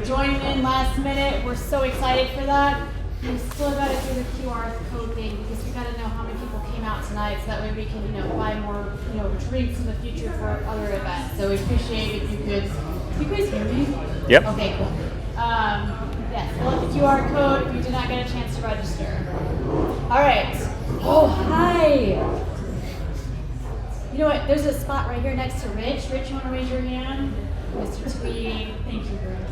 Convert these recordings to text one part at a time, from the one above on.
joining in last minute. We're so excited for that. We still got to do the QR code thing because we got to know how many people came out tonight, so that way we can, buy more, drinks in the future for other events. So we appreciate if you could. You guys hear me? Yep. Okay, cool. Yes, fill out the QR code if you did not get a chance to register. All right. Oh, hi. You know what? There's a spot right here next to Rich. Rich, you want to raise your hand? Mr. Tweed. Thank you very much.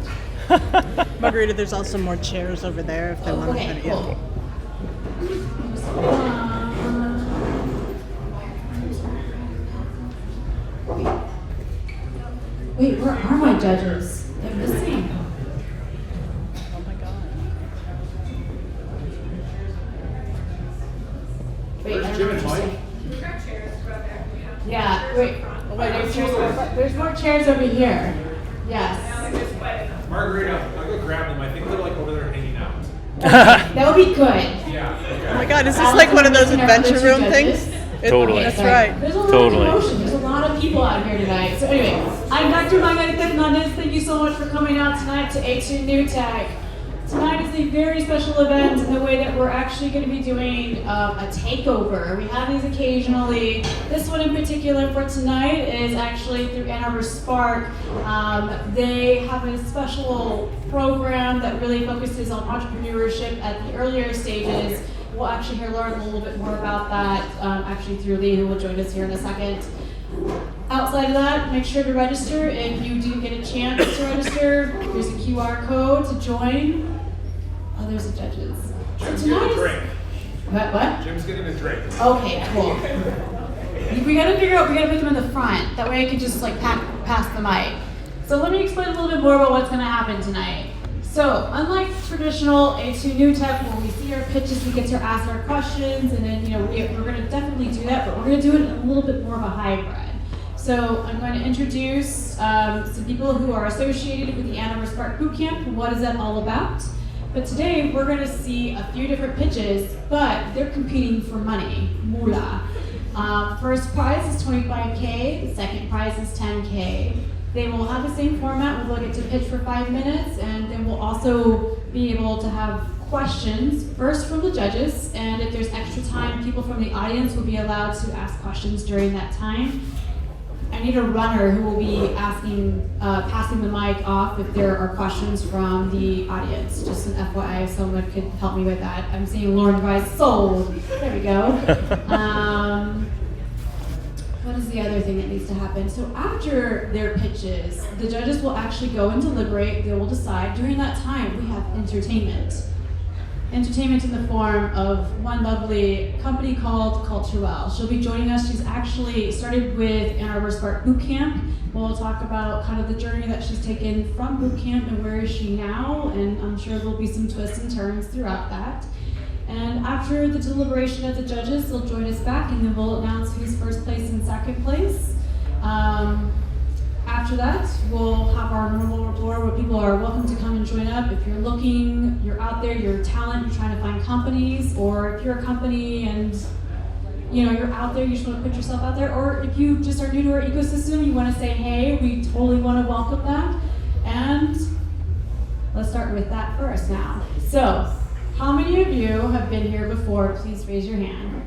Margarita, there's also more chairs over there if they want to Okay, put it. cool. Wait, where are my judges? They're missing. Oh my god. Wait, Where's Jim and Mike? yeah, wait. Oh, wait, there's more chairs over here. Yes. Margarita, I'll go grab them. I think they're like over there hanging out. That would be good. Yeah. Oh my god, is this like one of those adventure room things? Totally. That's Sorry. right. There's a lot Totally. of commotion. There's a lot of people out here tonight. So anyway, I'm Dr. Margarita Hernandez. Thank you so much for coming out tonight to A2NewTech. Tonight is a very special event in the way that we're actually going to be doing a takeover. We have these occasionally. This one in particular for tonight is actually through Ann Arbor Spark. They have a special program that really focuses on entrepreneurship at the earlier stages. We'll actually learn a little bit more about that actually through Lee, who will join us here in a second. Outside of that, make sure to register. If you didn't get a chance to register, there's a QR code to join. Oh, there's the judges. Jim's getting a drink. What? Jim's getting a drink. Okay, cool. We gotta figure out, we gotta put them in the front. That way I can just pass the mic. So let me explain a little bit more about what's gonna happen tonight. So, unlike traditional A2NewTech, where we see our pitches, we get to ask our questions, and then we're going to definitely do that, but we're going to do it in a little bit more of a hybrid. So, I'm going to introduce some people who are associated with the Ann Arbor Spark Bootcamp. What is that all about? But today, we're going to see a few different pitches, but they're competing for money, moolah. First prize is $25K. The second prize is $10K. They will have the same format where they'll get to pitch for 5 minutes, and then we'll also be able to have questions, first from the judges, and if there's extra time, people from the audience will be allowed to ask questions during that time. I need a runner who will be asking, passing the mic off if there are questions from the audience. Just an FYI, if someone could help me with that. I'm seeing Lauren Rice sold. There we go. What is the other thing that needs to happen? So after their pitches, the judges will actually go and deliberate. They will decide. During that time, we have entertainment. Entertainment in the form of one lovely company called Culturel. She'll be joining us. She's actually started with Ann Arbor Spark Bootcamp. We'll talk about kind of the journey that she's taken from bootcamp and where is she now, and I'm sure there'll be some twists and turns throughout that. And after the deliberation of the judges, they'll join us back, and then we'll announce who's first place and second place. After that, we'll have our normal floor where people are welcome to come and join up. If you're looking, you're out there, you're a talent, you're trying to find companies, or if you're a company and you're out there, you just want to put yourself out there, or if you just are new to our ecosystem, you want to say, hey, we totally want to welcome that. And let's start with that first now. So, how many of you have been here before? Please raise your hand.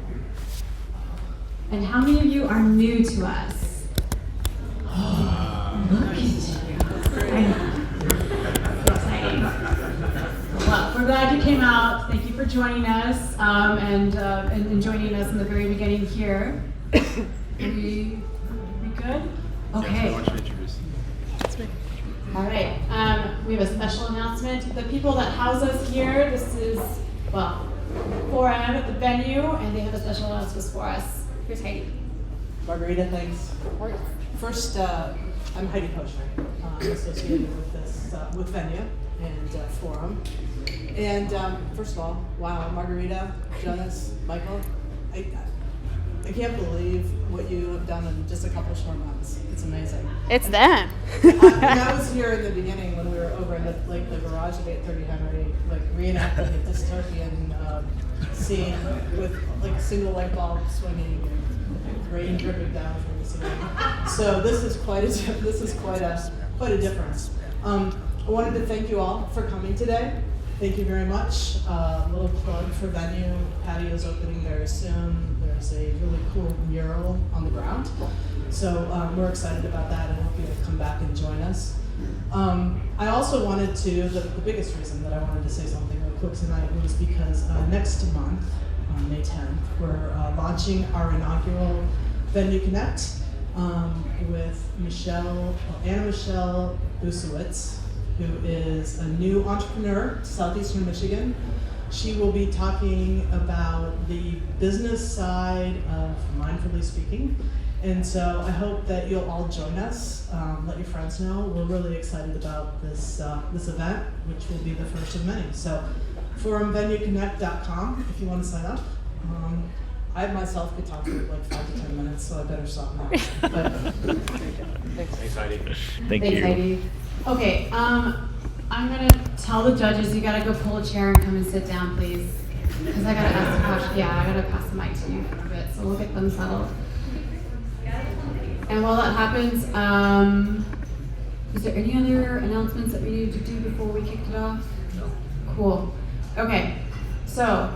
And how many of you are new to us? Look at you. Exciting. Well, we're glad you came out. Thank you for joining us and joining us in the very beginning here. We good? Okay. All right. We have a special announcement. The people that house us here, this is, 4 a.m. at the venue, and they have a special announcement for us. Here's Heidi. Margarita, thanks. First, I'm Heidi Koshner, associated with this with Venue and Forum. And first of all, wow, Margarita, Jonas, Michael, I can't believe what you have done in just a couple short months. It's amazing. It's them. I was here in the beginning when we were over in the garage at 830 Henry, reenacting a dystopian scene with single light bulb swinging and rain dripping down from the ceiling. So this is quite a difference. I wanted to thank you all for coming today. Thank you very much. A little plug for venue. Patio's opening very soon. There's a really cool mural on the ground. So we're excited about that and hope you'll come back and join us. I also wanted to, the biggest reason that I wanted to say something real quick tonight was because next month, on May 10th, we're launching our inaugural Venue Connect with Anna Michelle Busewitz, who is a new entrepreneur, Southeastern Michigan. She will be talking about the business side of mindfully speaking. And so I hope that you'll all join us. Let your friends know. We're really excited about this event, which will be the first of many. So forumvenueconnect.com if you want to sign up. I myself could talk for like 5 to 10 minutes, so I better stop now. But, Thanks, Heidi. Thank Thanks, you. Heidi. Okay, I'm gonna tell the judges you gotta go pull a chair and come and sit down, please. Because I gotta ask a question. Yeah, I gotta pass the mic to you for a bit, so we'll get them settled. And while that happens, is there any other announcements that we need to do before we kick it off? No. Cool. Okay, so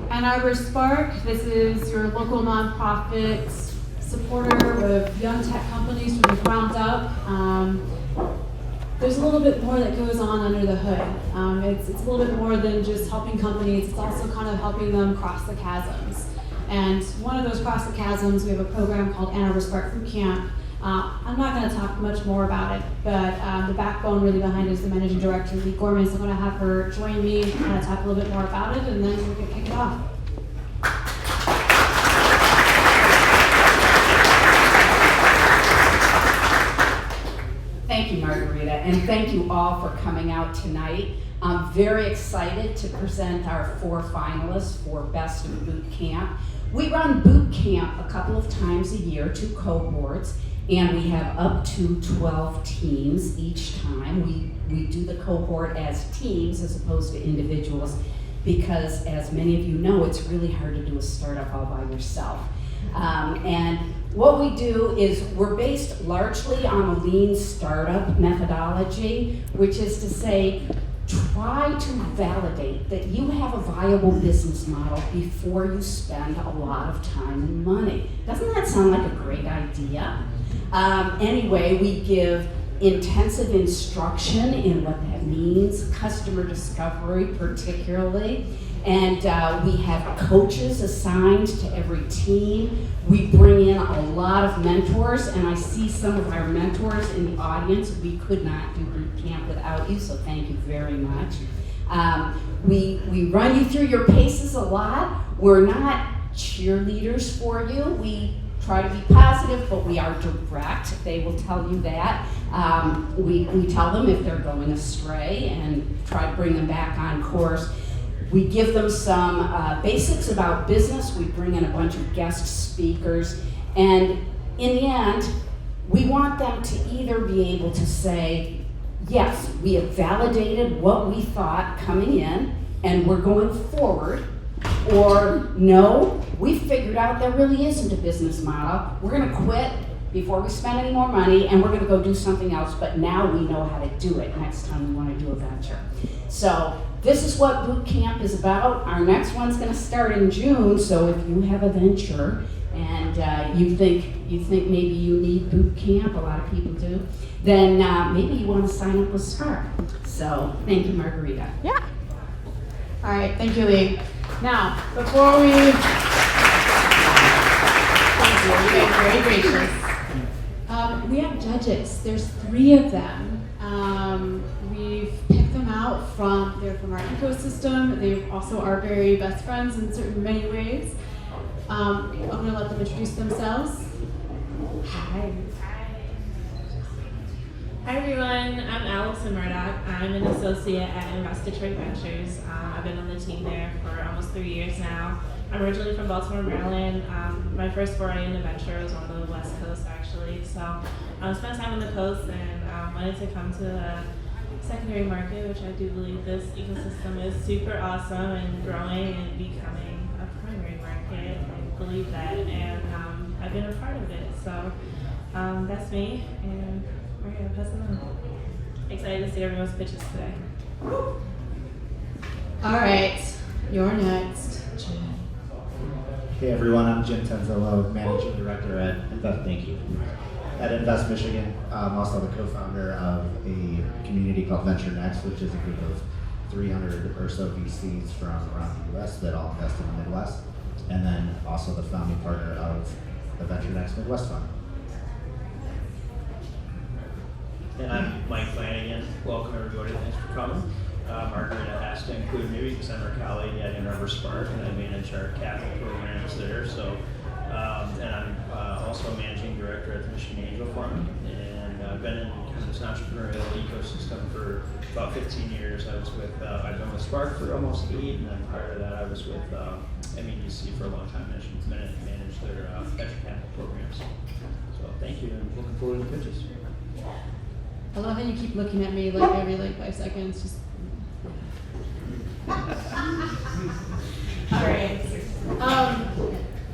Ann Arbor Spark, this is your local nonprofit supporter of young tech companies from the ground up. There's a little bit more that goes on under the hood. It's a little bit more than just helping companies, it's also kind of helping them cross the chasms. And one of those cross the chasms, we have a program called Ann Arbor Spark Boot Camp. I'm not going to talk much more about it, but the backbone really behind it is the managing director, Lee Gorman. So I'm going to have her join me, kind of talk a little bit more about it, and then we're going to kick it off. Thank you, Margarita, and thank you all for coming out tonight. I'm very excited to present our 4 finalists for Best of Boot Camp. We run boot camp a couple of times a year, 2 cohorts, and we have up to 12 teams each time. We do the cohort as teams as opposed to individuals because, as many of you know, it's really hard to do a startup all by yourself. And what we do is we're based largely on a lean startup methodology, which is to say, try to validate that you have a viable business model before you spend a lot of time and money. Doesn't that sound like a great idea? Anyway, we give intensive instruction in what that means, customer discovery particularly, and we have coaches assigned to every team. We bring in a lot of mentors, and I see some of our mentors in the audience. We could not do boot camp without you, so thank you very much. We run you through your paces a lot. We're not cheerleaders for you. We try to be positive, but we are direct. They will tell you that. We tell them if they're going astray and try to bring them back on course. We give them some basics about business. We bring in a bunch of guest speakers. And in the end, we want them to either be able to say, yes, we have validated what we thought coming in, and we're going forward, or no, we figured out there really isn't a business model. We're going to quit before we spend any more money, and we're going to go do something else, but now we know how to do it next time we want to do a venture. So this is what boot camp is about. Our next one's going to start in June, so if you have a venture and you think maybe you need boot camp, a lot of people do, then maybe you want to sign up with Spark. So thank you, Margarita. Yeah. All right, thank you, Lee. Now, before we, thank you, you guys very gracious. We have judges. There's 3 of them. We've picked them out they're from our ecosystem. They also are very best friends in many ways. I'm going to let them introduce themselves. Hi. Hi everyone, I'm Allison Murdoch. I'm an associate at Invest Detroit Ventures. I've been on the team there for almost 3 years now. I'm originally from Baltimore, Maryland. My first foray into venture was on the West Coast actually. So I spent time on the coast and wanted to come to the secondary market, which I do believe this ecosystem is super awesome and growing and becoming a primary market. I believe that, and I've been a part of it. So that's me, and we're gonna pass it on. excited to see everyone's pitches today. All right, you're next. Hey everyone, I'm Jim Tenzillo, Managing Director at Invest Michigan. I'm also the co-founder of a community called Venture Next, which is a group of 300 or so VCs from around the US that all invest in the Midwest, and then also the founding partner of the Venture Next Midwest Fund. And I'm Mike Flanagan. Welcome everybody, thanks for coming. Margaret asked to include me because I'm her colleague at Arbor Spark and I manage our capital programs there. So, and I'm also a managing director at the Michigan Angel Fund, and I've been in kind of this entrepreneurial ecosystem for about 15 years. I've been with Spark for almost 8, and then prior to that I was with MEDC for a long time, managed their venture capital programs. So thank you, and looking forward to the pitches. I love how you keep looking at me like every 5 seconds. Just. All right.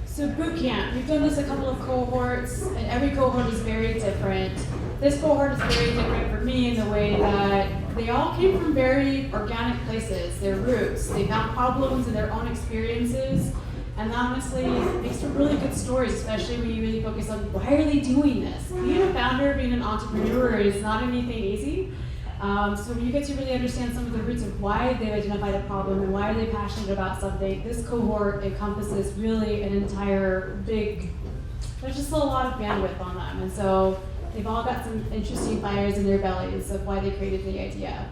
So boot camp. We've done this a couple of cohorts, and every cohort is very different. This cohort is very different for me in the way that they all came from very organic places. Their roots. They found problems in their own experiences. And that honestly makes for really good stories, especially when you really focus on why are they doing this? Being a founder, being an entrepreneur is not anything easy. So when you get to really understand some of the roots of why they've identified a problem and why are they passionate about something, this cohort encompasses really an entire there's just a lot of bandwidth on them. And so they've all got some interesting fires in their bellies of why they created the idea.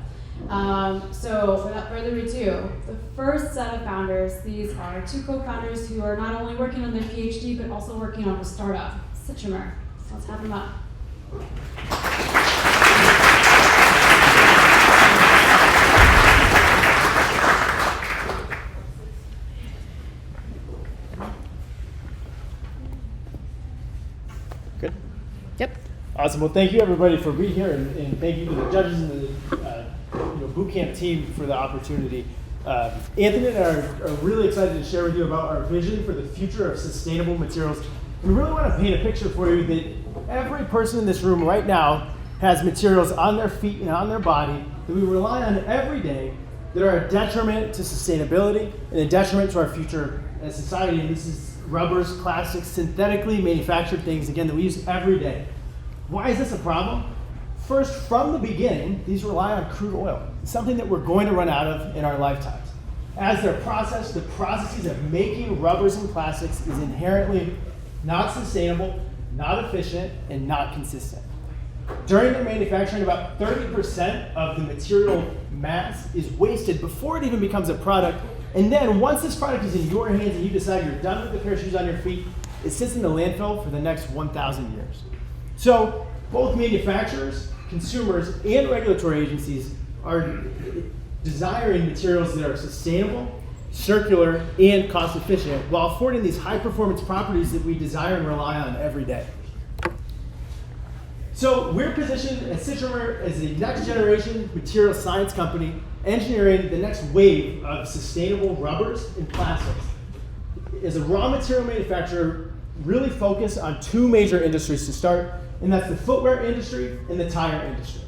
So without further ado, the first set of founders, these are 2 co-founders who are not only working on their PhD, but also working on a startup, Citrimer. So let's have them up. Good? Yep. Awesome. Well, thank you everybody for being here, and thank you to the judges and the bootcamp team for the opportunity. Anthony and I are really excited to share with you about our vision for the future of sustainable materials. We really want to paint a picture for you that every person in this room right now has materials on their feet and on their body that we rely on every day that are a detriment to sustainability and a detriment to our future as society. And this is rubbers, plastics, synthetically manufactured things, again, that we use every day. Why is this a problem? First, from the beginning, these rely on crude oil. It's something that we're going to run out of in our lifetimes. As they're processed, the processes of making rubbers and plastics is inherently not sustainable, not efficient, and not consistent. During their manufacturing, about 30% of the material mass is wasted before it even becomes a product. And then once this product is in your hands and you decide you're done with the pair of shoes on your feet, it sits in the landfill for the next 1,000 years. So both manufacturers, consumers, and regulatory agencies are desiring materials that are sustainable, circular, and cost efficient while affording these high performance properties that we desire and rely on every day. So we're positioned at Citrimer as the next generation material science company engineering the next wave of sustainable rubbers and plastics. As a raw material manufacturer, really focus on 2 major industries to start, and that's the footwear industry and the tire industry.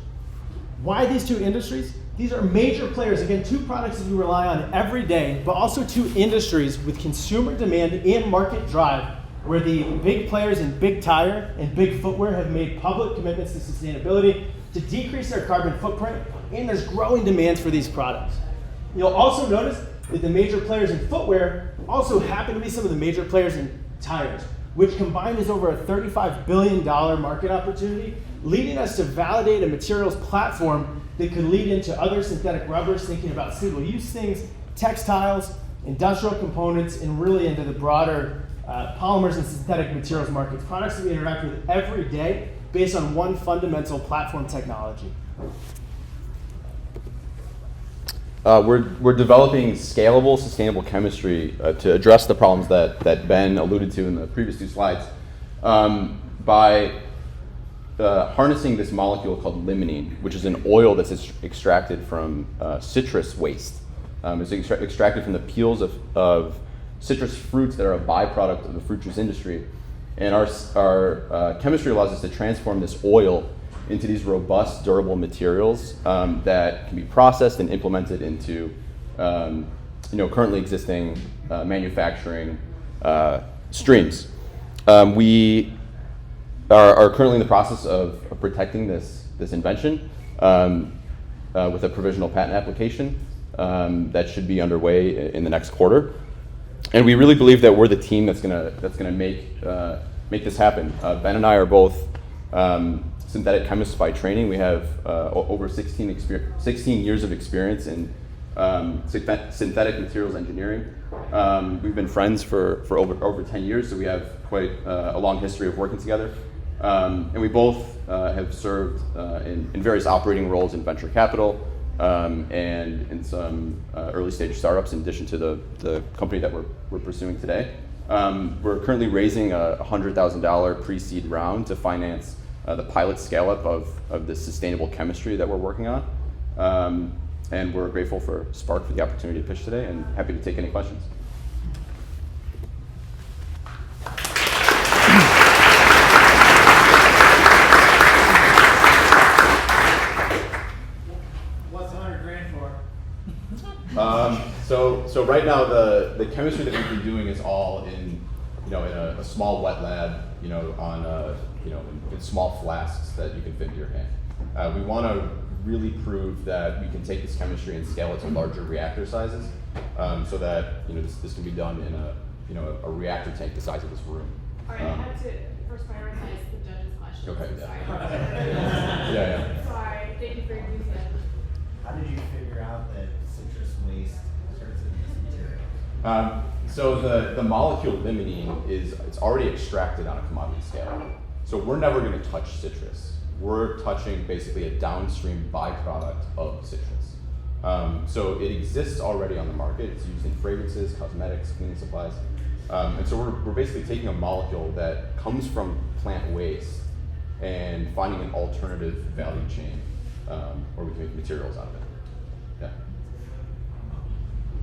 Why these 2 industries? These are major players, again, 2 products that we rely on every day, but also 2 industries with consumer demand and market drive, where the big players in big tire and big footwear have made public commitments to sustainability to decrease their carbon footprint, and there's growing demands for these products. You'll also notice that the major players in footwear also happen to be some of the major players in tires, which combined is over a $35 billion market opportunity, leading us to validate a materials platform that could lead into other synthetic rubbers, thinking about single-use things, textiles, industrial components, and really into the broader polymers and synthetic materials markets, products that we interact with every day based on one fundamental platform technology. We're developing scalable, sustainable chemistry to address the problems that Ben alluded to in the previous 2 slides by harnessing this molecule called limonene, which is an oil that's extracted from citrus waste. It's extracted from the peels of citrus fruits that are a byproduct of the fruit juice industry. And our chemistry allows us to transform this oil into these robust, durable materials that can be processed and implemented into currently existing manufacturing streams. We are currently in the process of protecting this invention with a provisional patent application that should be underway in the next quarter. And we really believe that we're the team that's gonna make this happen. Ben and I are both synthetic chemists by training. We have over 16 years of experience in synthetic materials engineering. We've been friends for over 10 years, so we have quite a long history of working together. And we both have served in various operating roles in venture capital and in some early stage startups in addition to the company that we're pursuing today. We're currently raising a $100,000 pre-seed round to finance the pilot scale-up of this sustainable chemistry that we're working on. And we're grateful for Spark for the opportunity to pitch today and happy to take any questions. What's 100 grand for? So right now the chemistry that we've been doing is all in a small wet lab, on in small flasks that you can fit in your hand. We want to really prove that we can take this chemistry and scale it to larger reactor sizes, so that this can be done in a reactor tank the size of this room. All right, I have to first prioritize the judge's questions. Okay, yeah. Yeah. Sorry, thank you for your enthusiasm. How did you figure out that citrus waste turns into this material? So the molecule limonene it's already extracted on a commodity scale. So we're never going to touch citrus. We're touching basically a downstream byproduct of citrus. So it exists already on the market. It's used in fragrances, cosmetics, cleaning supplies. And so we're basically taking a molecule that comes from plant waste and finding an alternative value chain where we can make materials out of it. Yeah.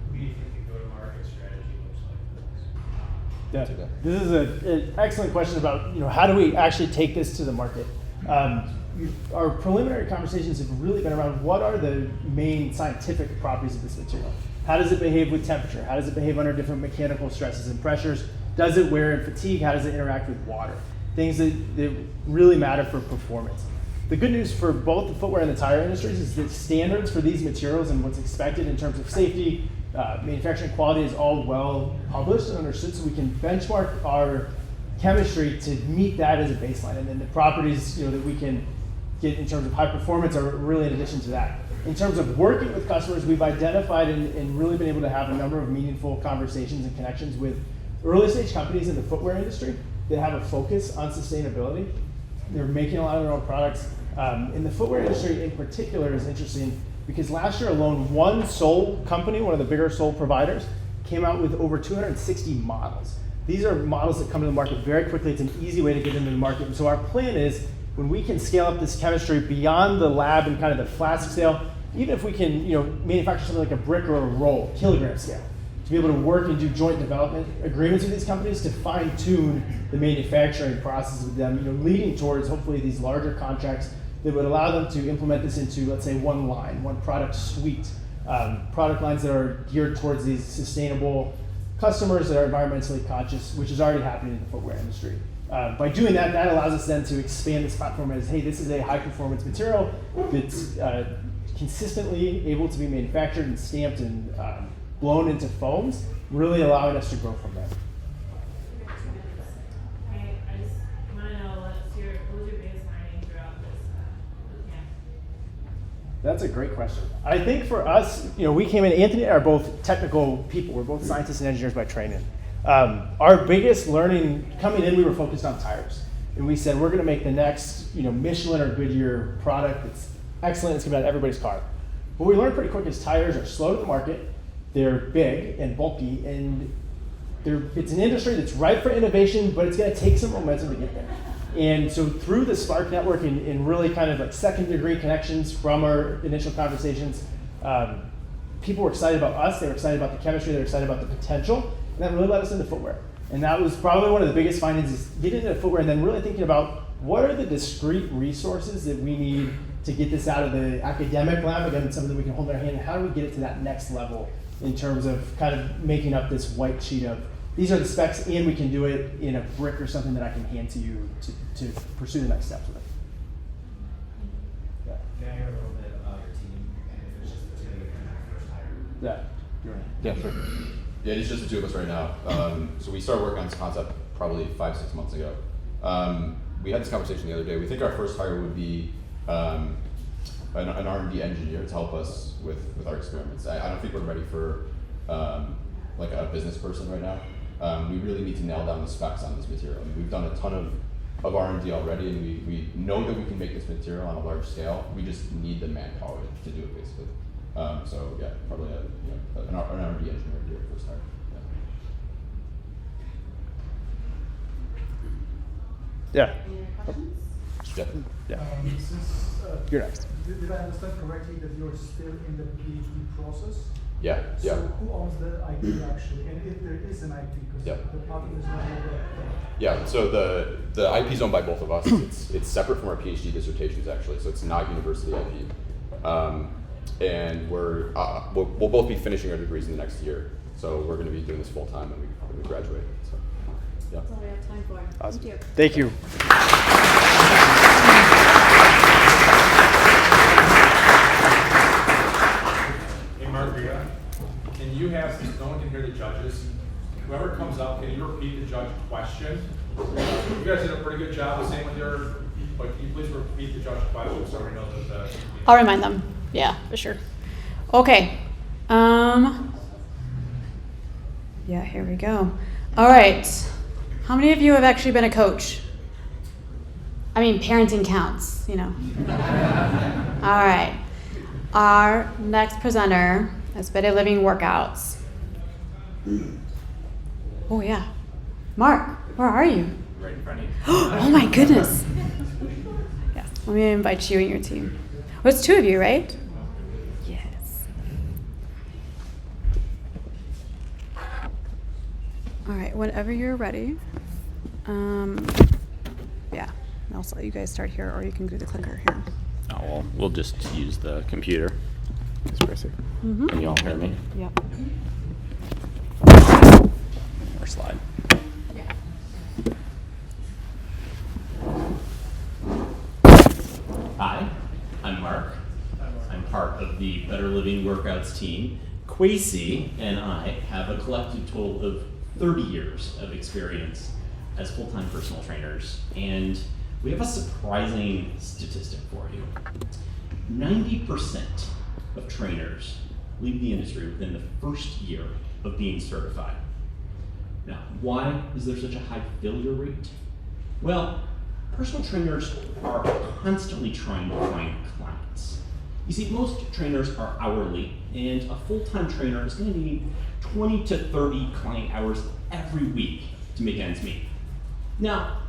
What do you think the go-to-market strategy looks like? Yeah. This is an excellent question about how do we actually take this to the market. Our preliminary conversations have really been around what are the main scientific properties of this material. How does it behave with temperature? How does it behave under different mechanical stresses and pressures? Does it wear and fatigue? How does it interact with water? Things that really matter for performance. The good news for both the footwear and the tire industries is that standards for these materials and what's expected in terms of safety, manufacturing quality is all well published and understood, so we can benchmark our chemistry to meet that as a baseline, and then the properties that we can get in terms of high performance are really in addition to that. In terms of working with customers, we've identified and really been able to have a number of meaningful conversations and connections with early stage companies in the footwear industry that have a focus on sustainability. They're making a lot of their own products. In the footwear industry in particular is interesting because last year alone, one sole company, one of the bigger sole providers, came out with over 260 models. These are models that come to the market very quickly. It's an easy way to get into the market. And so our plan is when we can scale up this chemistry beyond the lab and kind of the flask scale, even if we can manufacture something like a brick or a roll, kilogram scale, to be able to work and do joint development agreements with these companies to fine tune the manufacturing process with them, leading towards hopefully these larger contracts that would allow them to implement this into, let's say, one line, one product suite, product lines that are geared towards these sustainable customers that are environmentally conscious, which is already happening in the footwear industry. By doing that, that allows us then to expand this platform as, hey, this is a high performance material that's consistently able to be manufactured and stamped and blown into foams, really allowing us to grow from there. I just want to know what was your biggest learning throughout this camp? That's a great question. I think for us, we came in, Anthony and I are both technical people. We're both scientists and engineers by training. Our biggest learning, coming in, we were focused on tires. And we said, we're going to make the next Michelin or Goodyear product that's excellent, it's going to be on everybody's car. What we learned pretty quick is tires are slow to the market, they're big and bulky, and it's an industry that's ripe for innovation, but it's going to take some momentum to get there. And so through the Spark network and really kind of like second degree connections from our initial conversations, people were excited about us, they were excited about the chemistry, they were excited about the potential, and that really led us into footwear. And that was probably one of the biggest findings is getting into footwear and then really thinking about what are the discrete resources that we need to get this out of the academic lab? Again, it's something that we can hold in our hand. How do we get it to that next level in terms of kind of making up this white sheet of, these are the specs, and we can do it in a brick or something that I can hand to you to pursue the next steps with it? Yeah. Can I hear a little bit about your team, and if it's just the two of you in that first hire? Yeah. You're right. Yeah, sure. Yeah, it's just the two of us right now. So we started working on this concept probably 5-6 months ago. We had this conversation the other day. We think our first hire would be an R&D engineer to help us with our experiments. I don't think we're ready for like a business person right now. We really need to nail down the specs on this material. I mean, we've done a ton of R&D already, and we know that we can make this material on a large scale. We just need the manpower to do it, basically. So yeah, probably an R&D engineer would be our first hire. Yeah. Any other questions? Yeah. Since, You're next. did I understand correctly that you're still in the PhD process? Yeah. So who owns the IP actually, and if there is an IP, because Yeah. the patent is not over. Yeah, so the IP is owned by both of us. It's separate from our PhD dissertations, actually, so it's not university IP. And we'll both be finishing our degrees in the next year, so we're going to be doing this full time when we graduate. So, yeah. That's all we have time for. Awesome. Thank you. Thank you. Hey, Margarita, can you have, since no one can hear the judges, whoever comes up, can you repeat the judge question? You guys did a pretty good job of saying with your, but can you please repeat the judge question so we know that I'll remind them. Yeah, for sure. Okay. Yeah, here we go. All right. How many of you have actually been a coach? I mean, parenting counts, you know. All right. Our next presenter is Better Living Workouts. Oh, yeah. Mark, where are you? right in front of you. Oh, my goodness. Yes, let me invite you and your team. Well, it's two of you, right? Yes. All right, whenever you're ready. Yeah, I'll let you guys start here, or you can do the clicker here. Oh, well, we'll just use the computer. Mm-hmm. Can you all hear me? Yep. Or slide. Hi, I'm Mark. I'm part of the Better Living Workouts team. Kwesi and I have a collective total of 30 years of experience as full-time personal trainers, and we have a surprising statistic for you. 90% of trainers leave the industry within the first year of being certified. Now, why is there such a high failure rate? Well, personal trainers are constantly trying to find clients. You see, most trainers are hourly, and a full-time trainer is going to need 20 to 30 client hours every week to make ends meet. Now,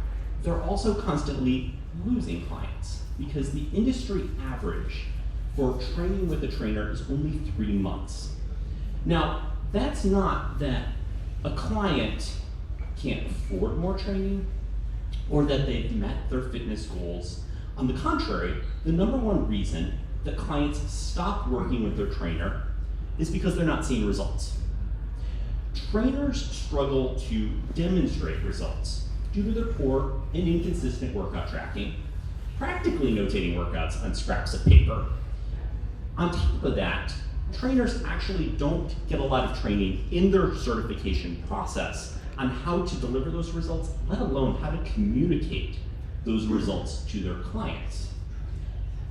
they're also constantly losing clients because the industry average for training with a trainer is only 3 months. Now, that's not that a client can't afford more training or that they've met their fitness goals. On the contrary, the number one reason that clients stop working with their trainer is because they're not seeing results. Trainers struggle to demonstrate results due to their poor and inconsistent workout tracking, practically notating workouts on scraps of paper. On top of that, trainers actually don't get a lot of training in their certification process on how to deliver those results, let alone how to communicate those results to their clients.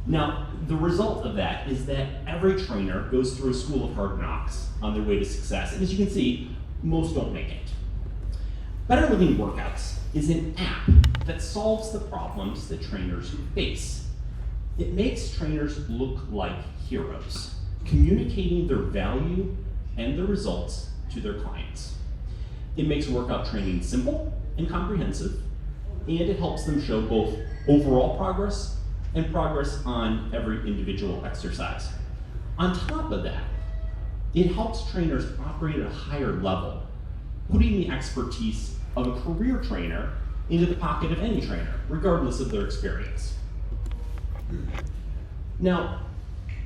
Now, the result of that is that every trainer goes through a school of hard knocks on their way to success, and as you can see, most don't make it. Better Living Workouts is an app that solves the problems that trainers face. It makes trainers look like heroes, communicating their value and their results to their clients. It makes workout training simple and comprehensive, and it helps them show both overall progress and progress on every individual exercise. On top of that, it helps trainers operate at a higher level, putting the expertise of a career trainer into the pocket of any trainer, regardless of their experience. Now,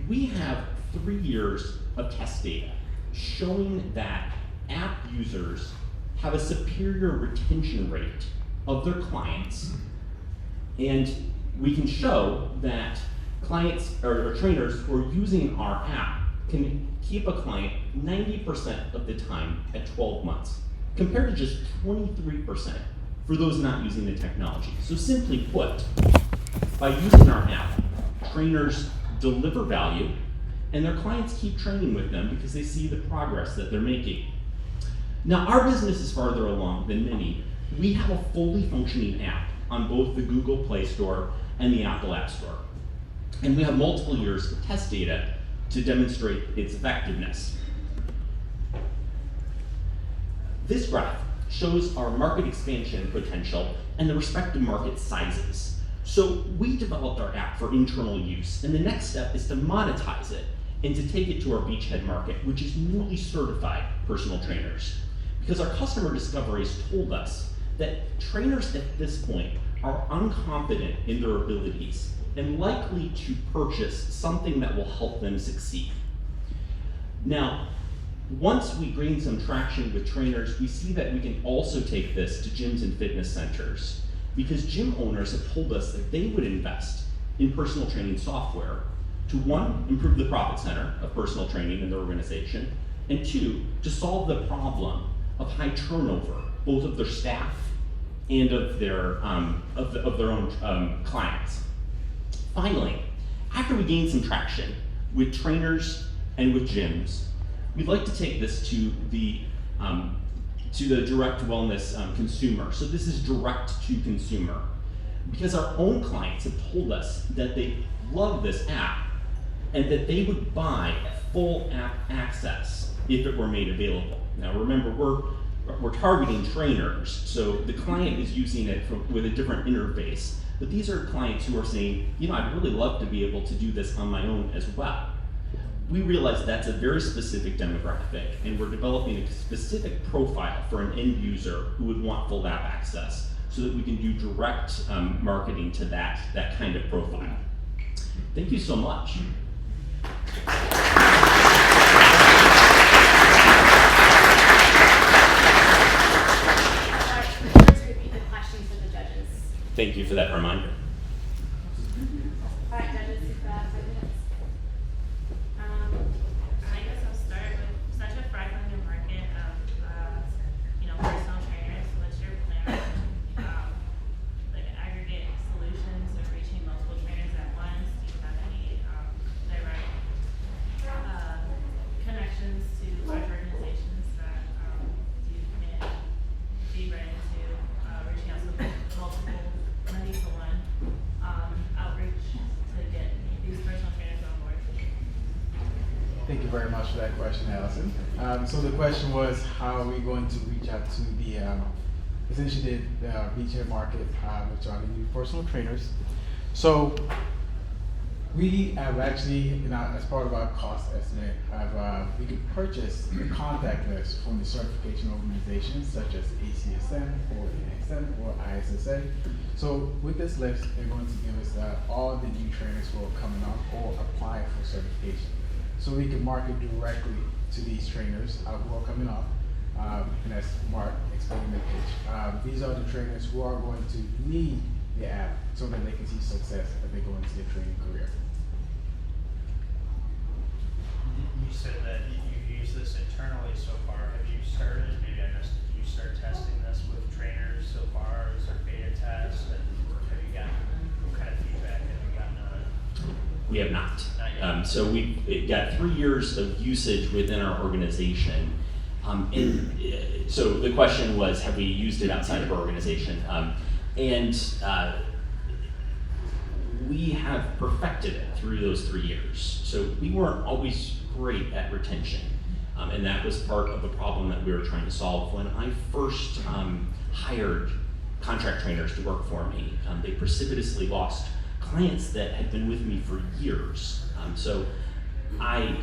we have 3 years of test data showing that app users have a superior retention rate of their clients, and we can show that clients or trainers who are using our app can keep a client 90% of the time at 12 months, compared to just 23% for those not using the technology. So simply put, by using our app, trainers deliver value, and their clients keep training with them because they see the progress that they're making. Now, our business is farther along than many. We have a fully functioning app on both the Google Play Store and the Apple App Store. And we have multiple years of test data to demonstrate its effectiveness. This graph shows our market expansion potential and the respective market sizes. So we developed our app for internal use, and the next step is to monetize it and to take it to our beachhead market, which is newly certified personal trainers. Because our customer discovery has told us that trainers at this point are unconfident in their abilities and likely to purchase something that will help them succeed. Now, once we gain some traction with trainers, we see that we can also take this to gyms and fitness centers, because gym owners have told us that they would invest in personal training software to, 1, improve the profit center of personal training in their organization, and 2, to solve the problem of high turnover, both of their staff and of their own clients. Finally, after we gain some traction with trainers and with gyms, we'd like to take this to the direct wellness consumer. So this is direct to consumer, because our own clients have told us that they love this app and that they would buy full app access if it were made available. Now remember, we're targeting trainers, so the client is using it with a different interface. But these are clients who are saying, I'd really love to be able to do this on my own as well. We realize that's a very specific demographic, and we're developing a specific profile for an end user who would want full app access, so that we can do direct marketing to that kind of profile. Thank you so much. Let's repeat the questions for the judges. Thank you for that reminder. All right, judges, you've got 5 minutes. I guess I'll start with such a fragmented market of, personal trainers. What's your plan? Like aggregate solutions of reaching multiple trainers at once? Do you have any direct connections to large organizations that you can be ready to reaching out to multiple money for one outreach to get these personal trainers on board? Thank you very much for that question, Allison. So the question was, how are we going to reach out to the, essentially the beachhead market, which are the new personal trainers. So we have actually, as part of our cost estimate, we could purchase the contact list from the certification organizations such as ACSM or NXM or ISSA. So with this list, they're going to give us all the new trainers who are coming up or applying for certification. So we can market directly to these trainers who are coming up, and as Mark explained in the pitch. These are the trainers who are going to need the app so that they can see success as they go into their training career. You said that you've used this internally so far. Have you started, maybe I missed, did you start testing this with trainers so far? Is there beta tests? And have you gotten, what kind of feedback have you gotten on it? We have not. Not yet. So we've got 3 years of usage within our organization. So the question was, have we used it outside of our organization? We have perfected it through those 3 years. So we weren't always great at retention. And that was part of the problem that we were trying to solve. When I first hired contract trainers to work for me, they precipitously lost clients that had been with me for years. So I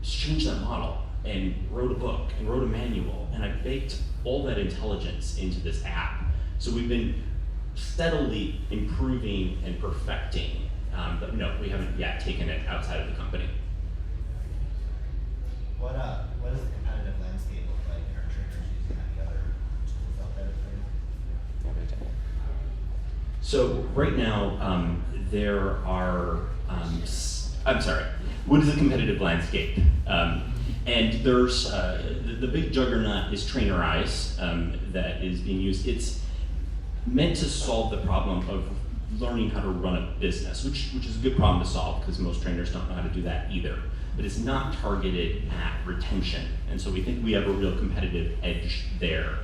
changed that model and wrote a book and wrote a manual, and I baked all that intelligence into this app So we've been steadily improving and perfecting, but no, we haven't yet taken it outside of the company. What does the competitive landscape look like? Are traders using any other tools out there for you? So right now, there are, I'm sorry, what is a competitive landscape? And there's, the big juggernaut is Trainerize that is being used. It's meant to solve the problem of learning how to run a business, which is a good problem to solve because most trainers don't know how to do that either. But it's not targeted at retention. And so we think we have a real competitive edge there.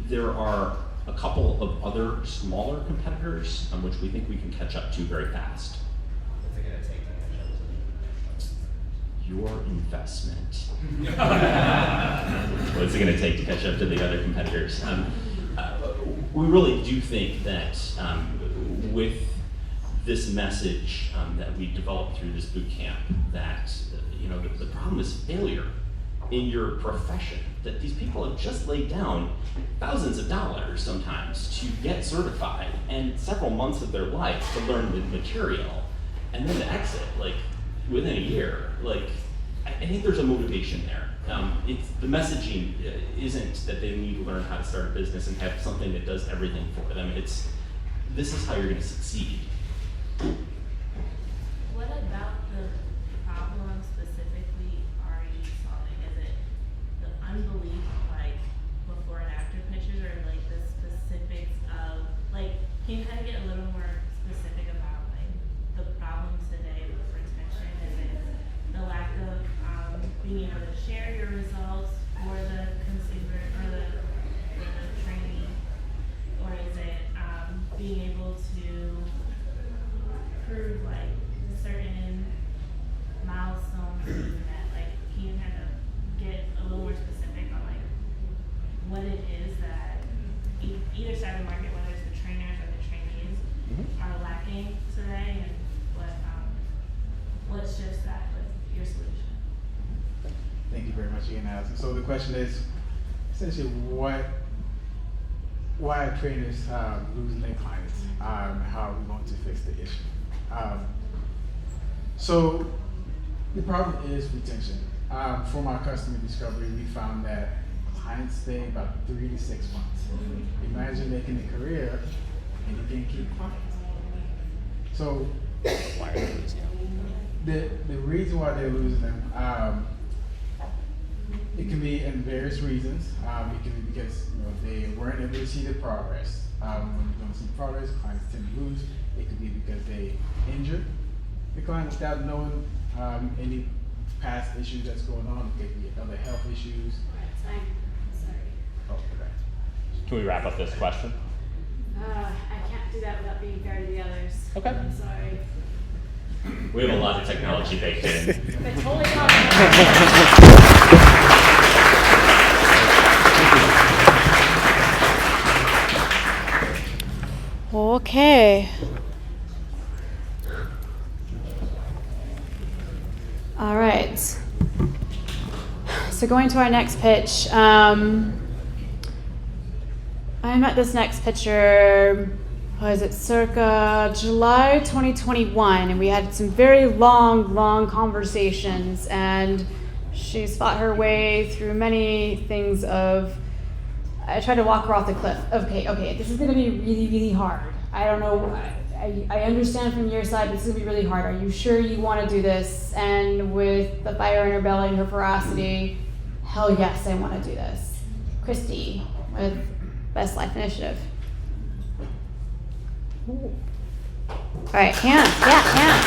There are a couple of other smaller competitors which we think we can catch up to very fast. What's it gonna take to catch up to them? Your investment. What's it going to take to catch up to the other competitors? We really do think that with this message that we developed through this boot camp, that the problem is failure in your profession. That these people have just laid down thousands of dollars sometimes to get certified and several months of their life to learn the material, and then to exit within a year. I think there's a motivation there. The messaging isn't that they need to learn how to start a business and have something that does everything for them. This is how you're going to succeed. What about the problem specifically are you solving? Is it the unbelief, before and after pictures, or the specifics of, can you kind of get a little more specific about the problems today with retention? Is it the lack of being able to share your results for the consumer or the trainee, or is it being able to prove certain milestones being met? Can you kind of get a little more specific on what it is that either side of the market, whether it's the trainers or the trainees, are lacking today, and what shifts that with your solution? Thank you very much again, Allison. So the question is essentially why are trainers losing their clients? How are we going to fix the issue? So the problem is retention. From our customer discovery, we found that clients stay about 3 to 6 months. Imagine making a career and you can't keep clients. So the reason why they're losing them, it can be in various reasons. It can be because they weren't able to see the progress. When you don't see progress, clients tend to lose. It could be because they injured the client without knowing any past issues that's going on. It could be other health issues. I'm sorry. Oh, okay. Can we wrap up this question? I can't do that without being fair to the others. Okay. I'm sorry. We have a lot of technology baked in. But totally not. Okay. All right. So going to our next pitch. I'm at this next picture, circa July 2021, and we had some very long conversations, and she's fought her way through many things I tried to walk her off the cliff. Okay, this is gonna be really hard. I don't know, I understand from your side, this is gonna be really hard. Are you sure you wanna do this? And with the fire in her belly and her ferocity, hell yes, I wanna do this. Christy with Best Life Initiative. Ooh. All right, hands, hands.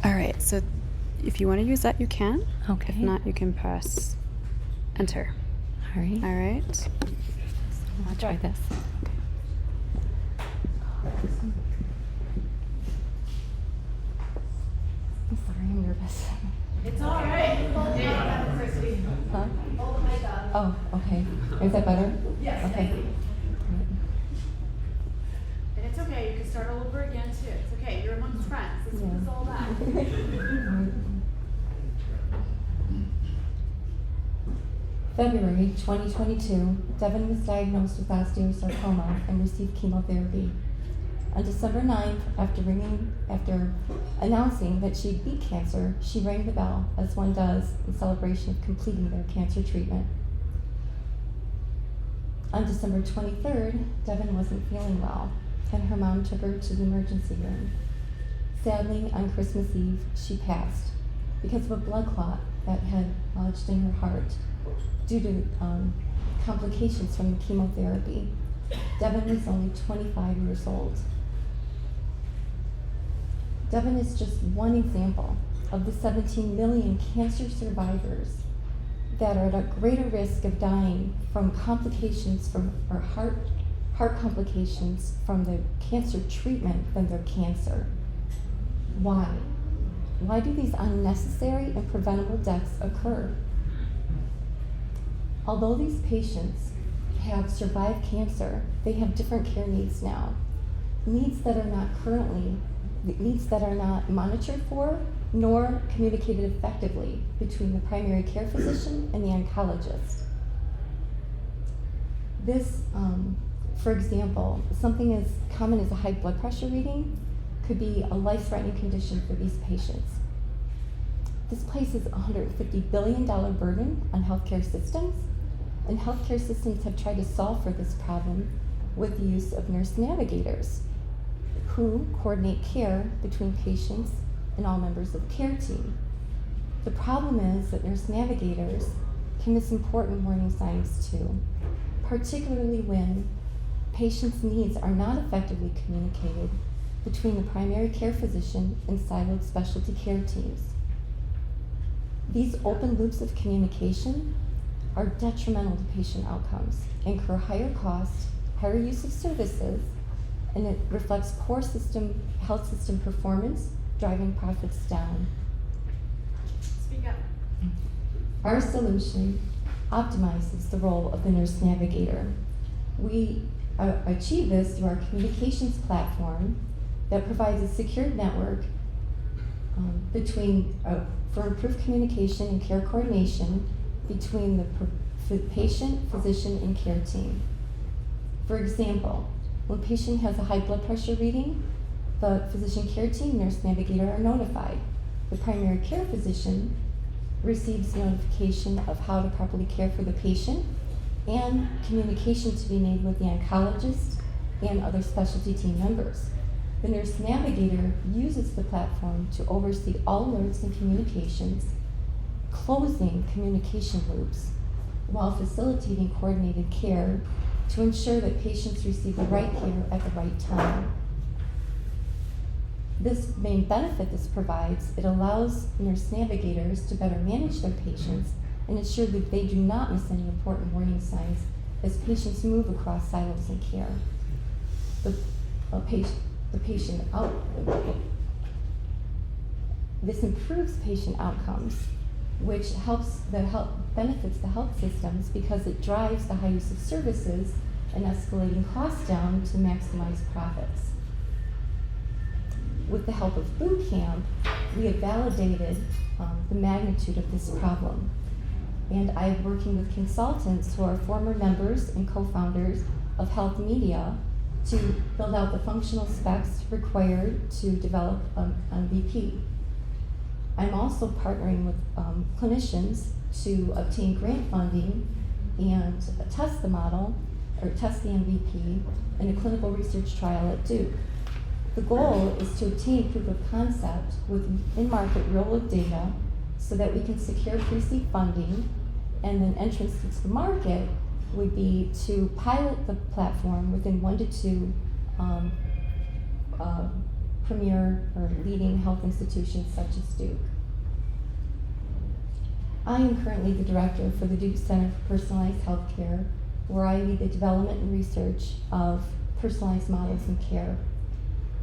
All right, so if you want to use that, you can. Okay. If not, you can press enter. All right. All right. So I'll try this. I'm sorry, I'm nervous. It's all right. Huh? Oh, okay. Is that better? Yes. Okay. And it's okay. You can start all over again too. It's okay. You're amongst friends. This is all that. February 2022, Devin was diagnosed with osteosarcoma and received chemotherapy. On December 9th, after announcing that she'd beat cancer, she rang the bell, as one does in celebration of completing their cancer treatment. On December 23rd, Devin wasn't feeling well, and her mom took her to the emergency room. Sadly, on Christmas Eve, she passed because of a blood clot that had lodged in her heart due to complications from the chemotherapy. Devin was only 25 years old. Devin is just one example of the 17 million cancer survivors that are at greater risk of dying from complications or heart complications from the cancer treatment than their cancer. Why? Why do these unnecessary and preventable deaths occur? Although these patients have survived cancer, they have different care needs now. Needs that are not monitored for nor communicated effectively between the primary care physician and the oncologist. This, for example, something as common as a high blood pressure reading could be a life-threatening condition for these patients. This places a $150 billion burden on healthcare systems, and healthcare systems have tried to solve for this problem with the use of nurse navigators, who coordinate care between patients and all members of the care team. The problem is that nurse navigators can miss important warning signs too, particularly when patients' needs are not effectively communicated between the primary care physician and siloed specialty care teams. These open loops of communication are detrimental to patient outcomes, incur higher costs, higher use of services, and it reflects poor health system performance, driving profits down. Speak up. Our solution optimizes the role of the nurse navigator. We achieve this through our communications platform that provides a secured network for improved communication and care coordination between the patient, physician, and care team. For example, when a patient has a high blood pressure reading, the physician care team, nurse navigator are notified. The primary care physician receives notification of how to properly care for the patient and communication to be made with the oncologist and other specialty team members. The nurse navigator uses the platform to oversee all alerts and communications, closing communication loops while facilitating coordinated care to ensure that patients receive the right care at the right time. This main benefit this provides, it allows nurse navigators to better manage their patients and ensure that they do not miss any important warning signs as patients move across silos in care. This improves patient outcomes, which benefits the health systems because it drives the high use of services and escalating costs down to maximize profits. With the help of Boot Camp, we have validated the magnitude of this problem. And I'm working with consultants who are former members and co-founders of Health Media to build out the functional specs required to develop an MVP. I'm also partnering with clinicians to obtain grant funding and test the model, or test the MVP in a clinical research trial at Duke. The goal is to obtain proof of concept with in-market real-world data so that we can secure pre-seed funding, and then entrance to the market would be to pilot the platform within 1 to 2 premier or leading health institutions such as Duke. I am currently the director for the Duke Center for Personalized Healthcare, where I lead the development and research of personalized models in care.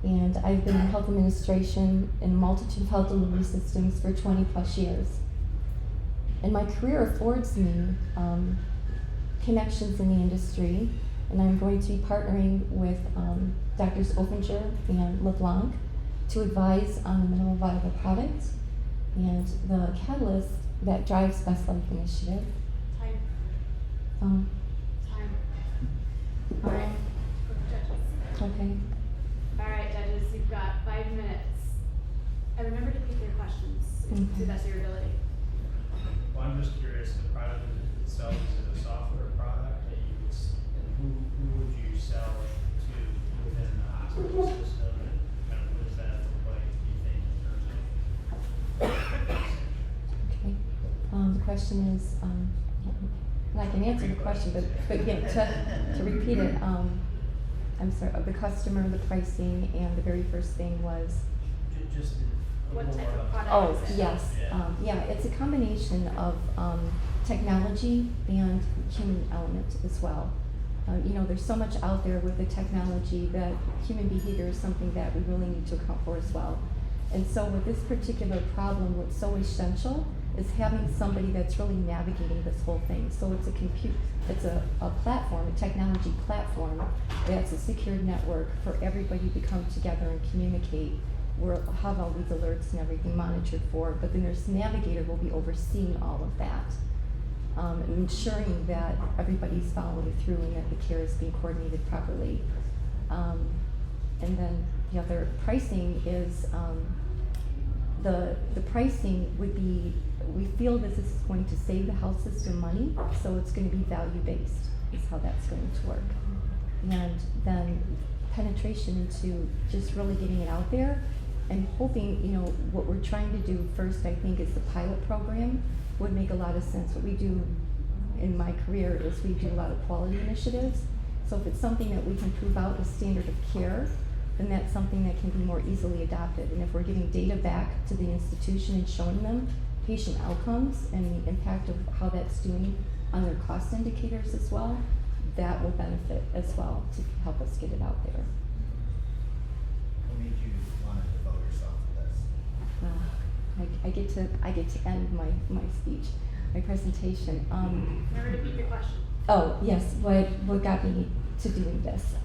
And I've been in health administration in a multitude of health delivery systems for 20 plus years. And my career affords me connections in the industry, and I'm going to be partnering with Drs. Oeffinger and LeBlanc to advise on the minimal viable product and the catalyst that drives Best Life Initiative. Oh, Time. All right. Judges. okay. All right, judges, you've got 5 minutes. And remember to repeat their questions to the best of your ability. Well, I'm just curious, the product itself, is it a software product that you would, and who would you sell it to within the hospital system, and kind of what does that look like, do you think, in terms of? Okay. The question is, and I can answer the question, but yeah, to repeat it, I'm sorry, the customer, the pricing, and the very first thing was? Just What type of product Oh, is it? yes. Yeah, it's a combination of technology and human element as well. You know, there's so much out there with the technology that human behavior is something that we really need to account for as well. And so with this particular problem, what's so essential is having somebody that's really navigating this whole thing. So it's it's a platform, a technology platform that's a secured network for everybody to come together and communicate. We'll have all these alerts and everything monitored for, but the nurse navigator will be overseeing all of that, and ensuring that everybody's following through and that the care is being coordinated properly. And then the other pricing is, the pricing would be, we feel that this is going to save the health system money, so it's going to be value-based is how that's going to work. And then penetration into just really getting it out there and hoping, you know, what we're trying to do first, I think, is the pilot program would make a lot of sense. What we do in my career is we do a lot of quality initiatives. So if it's something that we can prove out as standard of care, then that's something that can be more easily adopted. And if we're giving data back to the institution and showing them patient outcomes and the impact of how that's doing on their cost indicators as well, that will benefit as well to help us get it out there. What made you want to devote yourself to this? I get to end my speech, my presentation. Remember to repeat your question. Oh yes, what got me to doing this?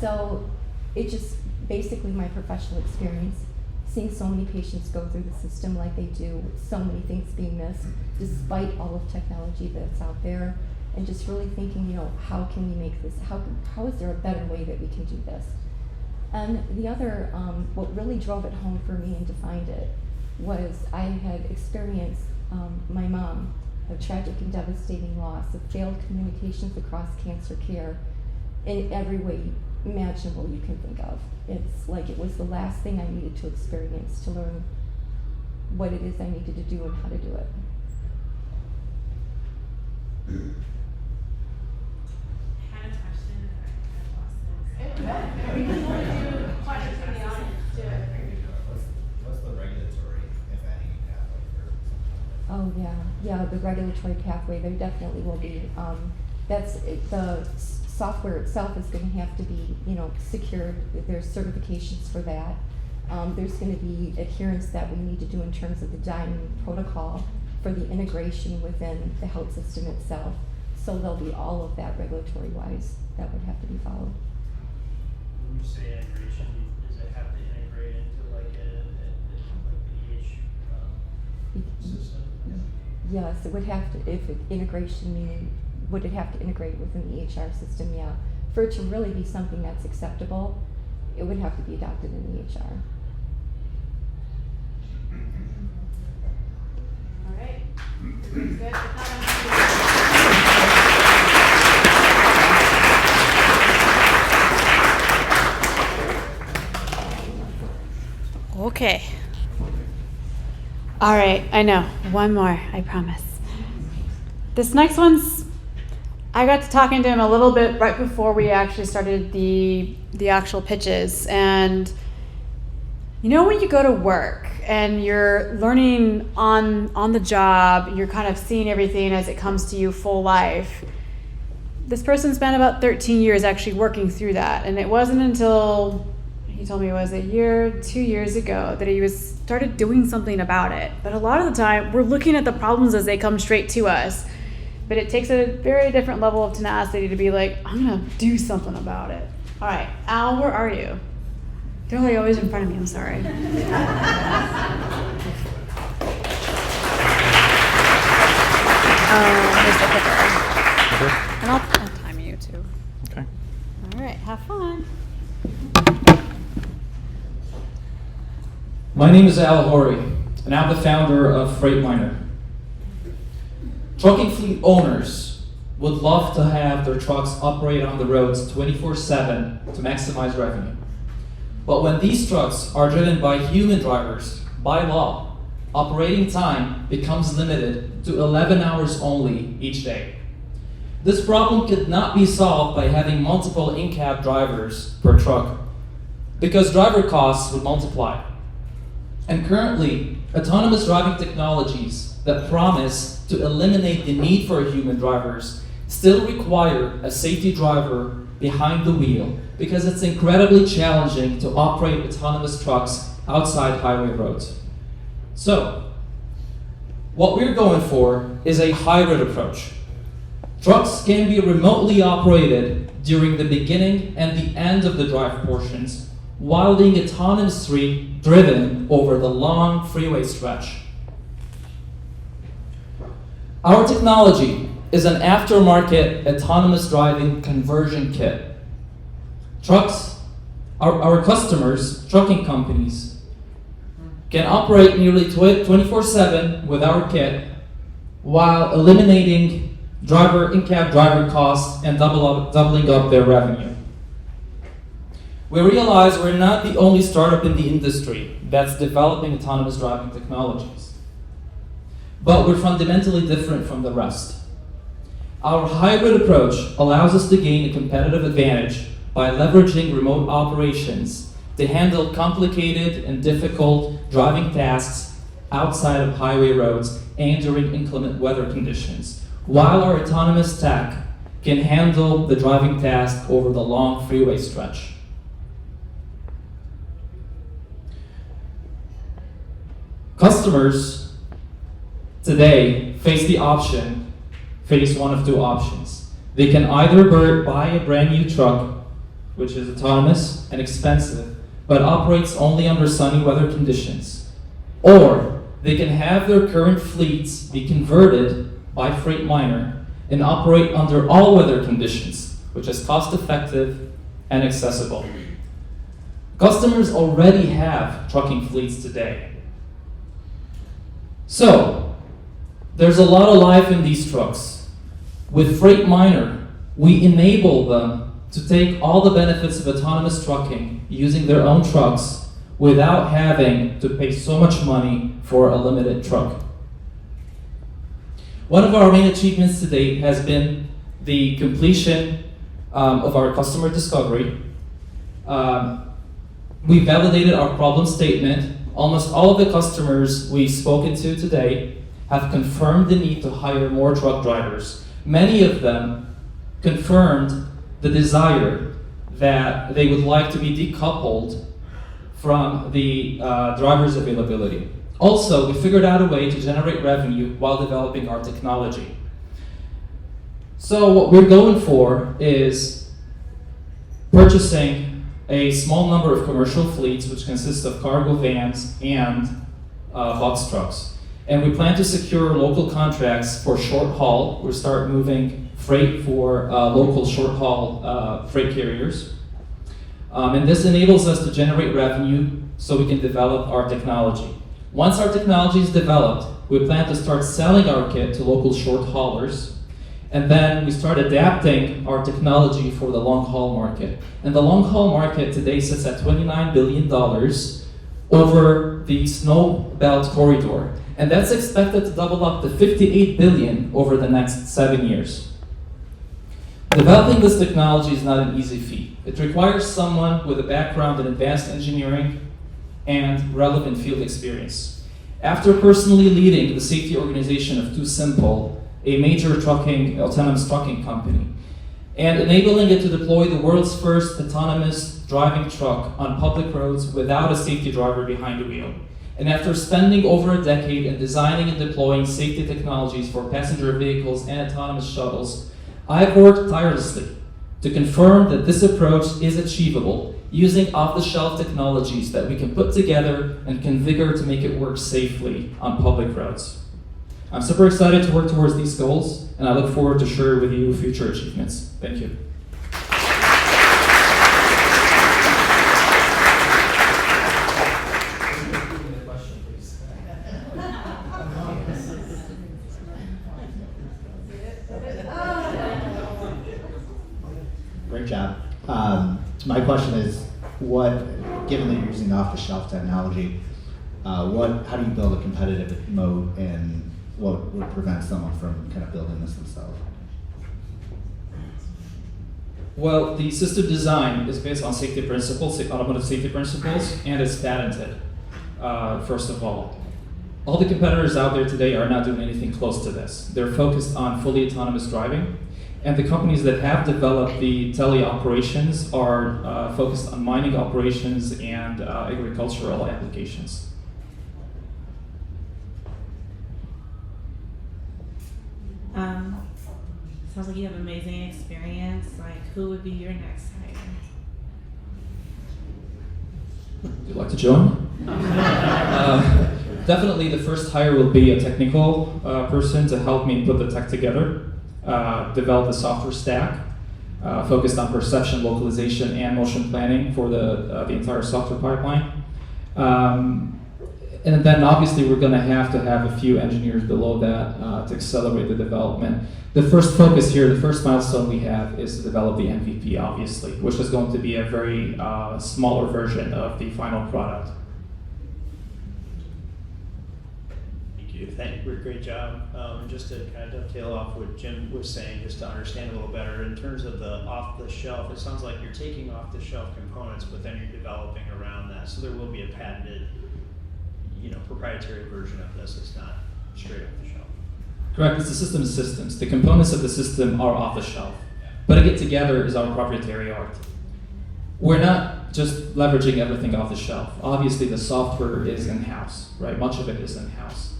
So it just basically my professional experience, seeing so many patients go through the system like they do, so many things being missed, despite all of technology that's out there, and just really thinking, you know, how can we make this? How is there a better way that we can do this? And the other, what really drove it home for me and defined it was I had experienced my mom, a tragic and devastating loss of failed communications across cancer care in every way imaginable you can think of. It's like it was the last thing I needed to experience to learn what it is I needed to do and how to do it. I had a question and I lost it. We can only do questions from the audience too. What's the regulatory, if any, pathway for? Oh yeah, the regulatory pathway, there definitely will be. The software itself is going to have to be, you know, secured. There's certifications for that. There's going to be adherence that we need to do in terms of the diamond protocol for the integration within the health system itself. So there'll be all of that regulatory-wise that would have to be followed. When you say integration, does it have to integrate into like the EH system? Yes, it would have to, integration meaning, would it have to integrate within the EHR system? Yeah. For it to really be something that's acceptable, it would have to be adopted in the EHR. All right. Everybody's good? If not, Okay. All right, I know. One more, I promise. This next one's, I got to talking to him a little bit right before we actually started the actual pitches. And you know when you go to work and you're learning on the job, you're kind of seeing everything as it comes to you full life. This person spent about 13 years actually working through that. And it wasn't until, he told me it was 2 years ago that he started doing something about it. But a lot of the time, we're looking at the problems as they come straight to us. But it takes a very different level of tenacity to be like, I'm gonna do something about it. All right, Al, where are you? They're like always in front of me, I'm sorry. Here's the clicker. And I'll time you too. Okay. All right, have fun. My name is Al Horry, and I'm the founder of Freightliner. Trucking fleet owners would love to have their trucks operate on the roads 24/7 to maximize revenue. But when these trucks are driven by human drivers, by law, operating time becomes limited to 11 hours only each day. This problem could not be solved by having multiple in-cab drivers per truck, because driver costs would multiply. And currently, autonomous driving technologies that promise to eliminate the need for human drivers still require a safety driver behind the wheel, because it's incredibly challenging to operate autonomous trucks outside highway roads. So, what we're going for is a hybrid approach. Trucks can be remotely operated during the beginning and the end of the drive portions, while being autonomously driven over the long freeway stretch. Our technology is an aftermarket autonomous driving conversion kit. Trucks, our customers, trucking companies, can operate nearly 24/7 with our kit while eliminating in-cab driver costs and doubling up their revenue. We realize we're not the only startup in the industry that's developing autonomous driving technologies, but we're fundamentally different from the rest. Our hybrid approach allows us to gain a competitive advantage by leveraging remote operations to handle complicated and difficult driving tasks outside of highway roads and during inclement weather conditions, while our autonomous tech can handle the driving task over the long freeway stretch. Customers today face one of two options. They can either buy a brand new truck, which is autonomous and expensive, but operates only under sunny weather conditions, or they can have their current fleets be converted by Freightliner and operate under all weather conditions, which is cost-effective and accessible. Customers already have trucking fleets today. So, there's a lot of life in these trucks. With Freightliner, we enable them to take all the benefits of autonomous trucking using their own trucks without having to pay so much money for a limited truck. One of our main achievements to date has been the completion of our customer discovery. We validated our problem statement. Almost all of the customers we've spoken to today have confirmed the need to hire more truck drivers. Many of them confirmed the desire that they would like to be decoupled from the driver's availability. Also, we figured out a way to generate revenue while developing our technology. So what we're going for is purchasing a small number of commercial fleets, which consist of cargo vans and box trucks. And we plan to secure local contracts for short haul. We'll start moving freight for local short haul freight carriers. And this enables us to generate revenue so we can develop our technology. Once our technology is developed, we plan to start selling our kit to local short haulers. And then we start adapting our technology for the long haul market. And the long haul market today sits at $29 billion over the Snow Belt corridor. And that's expected to double up to $58 billion over the next 7 years. Developing this technology is not an easy feat. It requires someone with a background in advanced engineering and relevant field experience. After personally leading the safety organization of Too Simple, a major autonomous trucking company, and enabling it to deploy the world's first autonomous driving truck on public roads without a safety driver behind the wheel. And after spending over a decade in designing and deploying safety technologies for passenger vehicles and autonomous shuttles, I've worked tirelessly to confirm that this approach is achievable using off-the-shelf technologies that we can put together and configure to make it work safely on public roads. I'm super excited to work towards these goals, and I look forward to sharing with you future achievements. Thank you. Great job. My question is, given that you're using off-the-shelf technology, how do you build a competitive moat, and what would prevent someone from kind of building this themselves? Well, the system design is based on safety principles, automotive safety principles, and it's patented, first of all. All the competitors out there today are not doing anything close to this. They're focused on fully autonomous driving, and the companies that have developed the teleoperations are focused on mining operations and agricultural applications. Sounds like you have amazing experience. Like, who would be your next hire? Would you like to join? Definitely the first hire will be a technical person to help me put the tech together, develop the software stack, focused on perception, localization, and motion planning for the entire software pipeline. And then obviously we're going to have a few engineers below that to accelerate the development. The first focus here, the first milestone we have is to develop the MVP, obviously, which is going to be a very smaller version of the final product. Thank you. Great job. And just to kind of dovetail off what Jim was saying, just to understand a little better, in terms of the off-the-shelf, it sounds like you're taking off-the-shelf components, but then you're developing around that. So there will be a patented, proprietary version of this. It's not straight off the shelf. Correct. It's the system of systems. The components of the system are off the shelf. Putting it together is our proprietary art. We're not just leveraging everything off the shelf. Obviously, the software is in-house, right? Much of it is in-house.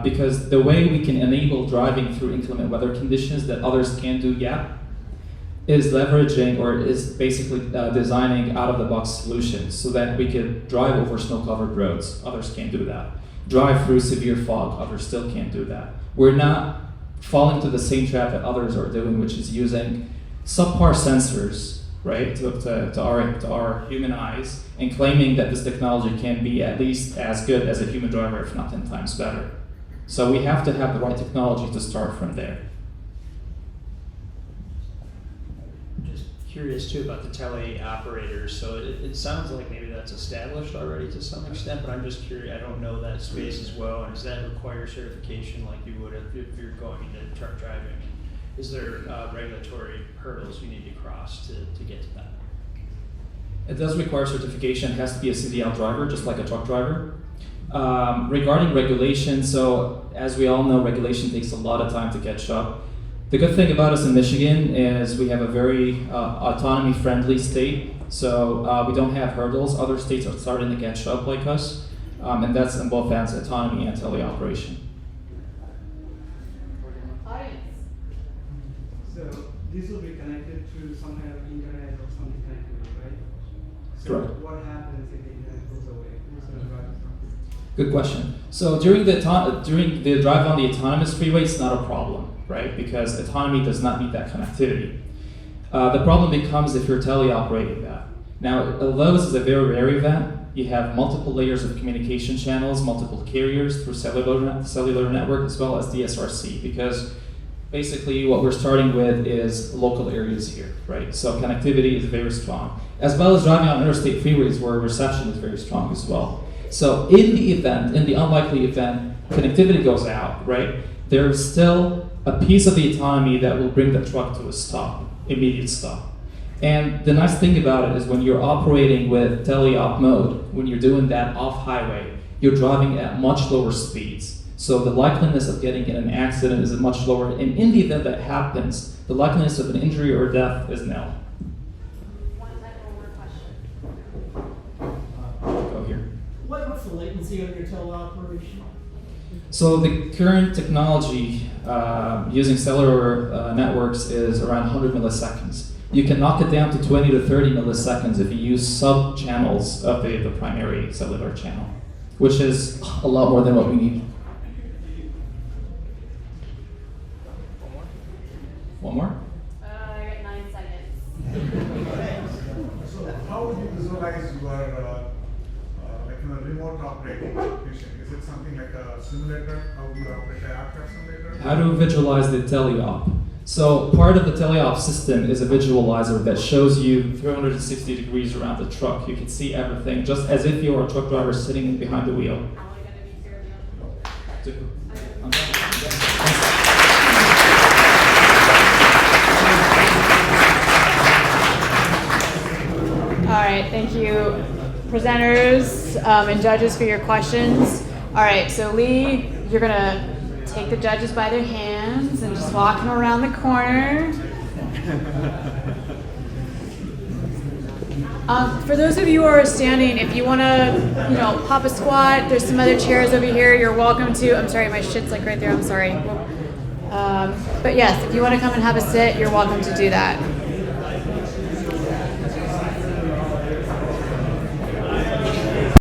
Because the way we can enable driving through inclement weather conditions that others can't do yet is leveraging, or is basically designing out-of-the-box solutions so that we could drive over snow-covered roads. Others can't do that. Drive through severe fog. Others still can't do that. We're not falling to the same trap that others are doing, which is using subpar sensors, right, to our human eyes, and claiming that this technology can be at least as good as a human driver, if not 10 times better. So we have to have the right technology to start from there. Curious too about the teleoperators. So it sounds like maybe that's established already to some extent, but I'm just curious. I don't know that space as well. And does that require certification like you would if you're going into truck driving? Is there regulatory hurdles you need to cross to get to that? It does require certification. It has to be a CDL driver, just like a truck driver. Regarding regulation, so as we all know, regulation takes a lot of time to catch up. The good thing about us in Michigan is we have a very autonomy-friendly state, so we don't have hurdles. Other states are starting to catch up like us, and that's in both ends, autonomy and teleoperation. Audience. So this will be connected to some kind of internet or something connected, right? So Correct. what happens if the internet goes away? Who's going to drive it from? Good question. So during the drive on the autonomous freeway, it's not a problem, right? Because autonomy does not need that connectivity. The problem becomes if you're teleoperating that. Now, although this is a very rare event, you have multiple layers of communication channels, multiple carriers through cellular network, as well as DSRC, because basically what we're starting with is local areas here, right? So connectivity is very strong, as well as driving on interstate freeways where reception is very strong as well. So in the unlikely event, connectivity goes out, right? There's still a piece of the autonomy that will bring the truck to a stop, immediate stop. And the nice thing about it is when you're operating with teleop mode, when you're doing that off highway, you're driving at much lower speeds. So the likeliness of getting in an accident is much lower. And in the event that happens, the likeliness of an injury or death is nil. Go here. What's the latency of your teleoperation? So the current technology using cellular networks is around 100 milliseconds. You can knock it down to 20 to 30 milliseconds if you use sub-channels of the primary cellular channel, which is a lot more than what we need. you are like in a remote operating application? Is it something like a simulator? How do you operate an aircraft simulator? How to visualize the teleop. So part of the teleop system is a visualizer that shows you 360 degrees around the truck. You can see everything, just as if you were a truck driver sitting behind the wheel. All right, thank you, presenters and judges, for your questions. All right, so Lee, you're gonna take the judges by their hands and just walk them around the corner. For those of you who are standing, if you want to, pop a squat, there's some other chairs over here. You're welcome to. I'm sorry, my shit's like right there. I'm sorry. But yes, if you want to come and have a sit, you're welcome to do that.